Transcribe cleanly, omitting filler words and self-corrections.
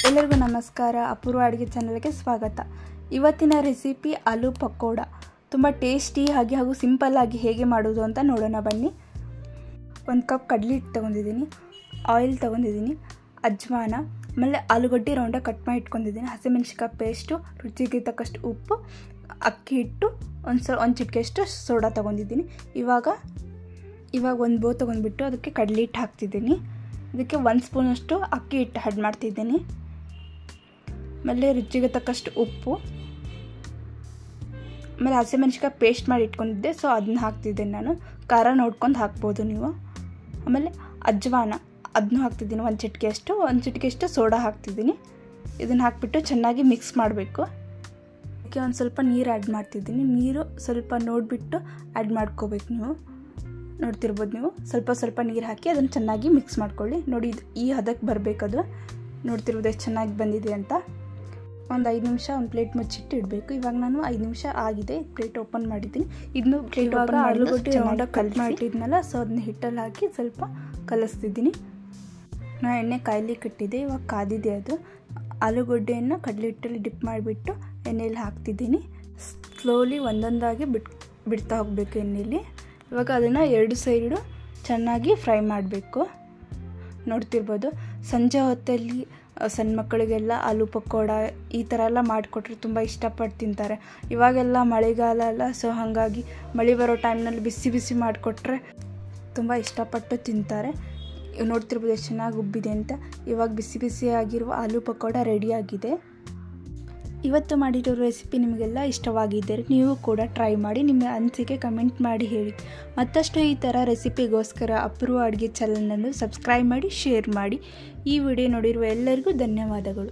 ಎಲ್ಲರಿಗೂ ನಮಸ್ಕಾರ. ಅಪೂರ್ವ ಅಡುಗೆ ಚಾನಲ್ಗೆ ಸ್ವಾಗತ. ಇವತ್ತಿನ ರೆಸಿಪಿ ಆಲೂ ಪಕೋಡ. ತುಂಬ ಟೇಸ್ಟಿ ಹಾಗೂ ಸಿಂಪಲ್ ಆಗಿ ಹೇಗೆ ಮಾಡೋದು ಅಂತ ನೋಡೋಣ ಬನ್ನಿ. 1 ಕಪ್ ಕಡಲೆ ಹಿಟ್ಟು ತೊಗೊಂಡಿದ್ದೀನಿ, ಆಯಿಲ್ ತೊಗೊಂಡಿದ್ದೀನಿ, ಅಜ್ವಾನ, ಆಮೇಲೆ ಆಲೂಗಡ್ಡೆ ರೌಂಡಾಗಿ ಕಟ್ ಮಾಡಿ ಇಟ್ಕೊಂಡಿದ್ದೀನಿ, ಹಸಿಮೆಣಸಿನ್ಕಾಯಿ ಪೇಸ್ಟು, ರುಚಿಗೆ ತಕ್ಕಷ್ಟು ಉಪ್ಪು, ಅಕ್ಕಿ ಹಿಟ್ಟು, ಒಂದು ಚಿಟಿಕೆಯಷ್ಟು ಸೋಡಾ ತೊಗೊಂಡಿದ್ದೀನಿ. ಇವಾಗ ಒಂದು ಬೌಲ್ ತೊಗೊಂಡ್ಬಿಟ್ಟು ಅದಕ್ಕೆ ಕಡಲೆ ಹಿಟ್ಟು ಹಾಕ್ತಿದ್ದೀನಿ. ಇದಕ್ಕೆ 1 ಸ್ಪೂನಷ್ಟು ಅಕ್ಕಿ ಹಿಟ್ಟು ಆ್ಯಡ್ ಮಾಡ್ತಿದ್ದೀನಿ. ಆಮೇಲೆ ರುಚಿಗೆ ತಕ್ಕಷ್ಟು ಉಪ್ಪು, ಆಮೇಲೆ ಹಸಿಮೆಣಸಿನ್ಕಾಯಿ ಪೇಸ್ಟ್ ಮಾಡಿ ಇಟ್ಕೊಂಡಿದ್ದೆ, ಸೊ ಅದನ್ನ ಹಾಕ್ತಿದ್ದೀನಿ. ನಾನು ಖಾರ ನೋಡ್ಕೊಂಡು ಹಾಕ್ಬೋದು ನೀವು. ಆಮೇಲೆ ಅಜ್ವಾನ ಅದನ್ನು ಹಾಕ್ತಿದ್ದೀನಿ, ಒಂದು ಚಿಟಿಕೆಯಷ್ಟು ಸೋಡಾ ಹಾಕ್ತಿದ್ದೀನಿ. ಇದನ್ನು ಹಾಕಿಬಿಟ್ಟು ಚೆನ್ನಾಗಿ ಮಿಕ್ಸ್ ಮಾಡಬೇಕು. ಅದಕ್ಕೆ ಒಂದು ಸ್ವಲ್ಪ ನೀರು ಆ್ಯಡ್ ಮಾಡ್ತಿದ್ದೀನಿ. ನೀರು ಸ್ವಲ್ಪ ನೋಡಿಬಿಟ್ಟು ಆ್ಯಡ್ ಮಾಡ್ಕೋಬೇಕು. ನೀವು ನೋಡ್ತಿರ್ಬೋದು, ನೀವು ಸ್ವಲ್ಪ ನೀರು ಹಾಕಿ ಅದನ್ನು ಚೆನ್ನಾಗಿ ಮಿಕ್ಸ್ ಮಾಡ್ಕೊಳ್ಳಿ. ನೋಡಿ, ಈ ಹದಕ್ಕೆ ಬರಬೇಕದು. ನೋಡ್ತಿರ್ಬೋದು ಎಷ್ಟು ಚೆನ್ನಾಗಿ ಬಂದಿದೆ ಅಂತ. ಒಂದು 5 ನಿಮಿಷ ಒಂದು ಪ್ಲೇಟ್ ಮುಚ್ಚಿಟ್ಟು ಇಡಬೇಕು. ಇವಾಗ ನಾನು 5 ನಿಮಿಷ ಆಗಿದೆ, ಪ್ಲೇಟ್ ಓಪನ್ ಮಾಡಿದ್ದೀನಿ. ಇದನ್ನು ಪ್ಲೇಟ್ ಓಪನ್ ಆಲೂಗಡ್ಡೆ ರೌಂಡಾಗಿ ಕಟ್ ಮಾಡಿಟ್ಟಿದ್ನಲ್ಲ, ಸೊ ಅದನ್ನ ಹಿಟ್ಟಲ್ಲಿ ಹಾಕಿ ಸ್ವಲ್ಪ ಕಲಿಸ್ತಿದ್ದೀನಿ. ನಾನು ಎಣ್ಣೆ ಕಾಯ್ಲಿಕ್ಕೆ ಇಟ್ಟಿದ್ದೆ, ಇವಾಗ ಕಾದಿದೆ ಅದು. ಆಲೂಗಡ್ಡೆಯನ್ನು ಕಡಲೆ ಹಿಟ್ಟಲ್ಲಿ ಡಿಪ್ ಮಾಡಿಬಿಟ್ಟು ಎಣ್ಣೆಯಲ್ಲಿ ಹಾಕ್ತಿದ್ದೀನಿ. ಸ್ಲೋಲಿ ಒಂದೊಂದಾಗಿ ಬಿಡ್ತಾ ಹೋಗಬೇಕು ಎಣ್ಣೆಯಲ್ಲಿ. ಇವಾಗ ಅದನ್ನು 2 ಸೈಡು ಚೆನ್ನಾಗಿ ಫ್ರೈ ಮಾಡಬೇಕು. ನೋಡ್ತಿರ್ಬೋದು, ಸಂಜೆ ಹೊತ್ತಲ್ಲಿ ಸಣ್ಣ ಮಕ್ಕಳಿಗೆಲ್ಲ ಆಲೂ ಪಕೋಡ ಈ ಥರ ಎಲ್ಲ ಮಾಡಿಕೊಟ್ರೆ ತುಂಬ ಇಷ್ಟಪಟ್ಟು ತಿಂತಾರೆ. ಇವಾಗೆಲ್ಲ ಮಳೆಗಾಲ ಅಲ್ಲ, ಸೊ ಹಾಗಾಗಿ ಮಳೆ ಬರೋ ಟೈಮ್ನಲ್ಲಿ ಬಿಸಿ ಮಾಡಿಕೊಟ್ರೆ ತುಂಬ ಇಷ್ಟಪಟ್ಟು ತಿಂತಾರೆ. ನೋಡ್ತಿರ್ಬೋದು ಎಷ್ಟು ಚೆನ್ನಾಗಿ ಉಬ್ಬಿದೆ ಅಂತ. ಇವಾಗ ಬಿಸಿ ಆಗಿರುವ ಆಲೂ ಪಕೋಡ ರೆಡಿಯಾಗಿದೆ. ಇವತ್ತು ಮಾಡಿರೋ ರೆಸಿಪಿ ನಿಮಗೆಲ್ಲ ಇಷ್ಟವಾಗಿದ್ದರೆ ನೀವು ಕೂಡ ಟ್ರೈ ಮಾಡಿ. ನಿಮ್ಮ ಅನಿಸಿಕೆ ಕಮೆಂಟ್ ಮಾಡಿ ಹೇಳಿ. ಮತ್ತಷ್ಟು ಈ ಥರ ರೆಸಿಪಿಗೋಸ್ಕರ ಅಪೂರ್ವ ಅಡುಗೆ ಚಾನಲನ್ನು ಸಬ್ಸ್ಕ್ರೈಬ್ ಮಾಡಿ, ಶೇರ್ ಮಾಡಿ. ಈ ವಿಡಿಯೋ ನೋಡಿರುವ ಎಲ್ಲರಿಗೂ ಧನ್ಯವಾದಗಳು.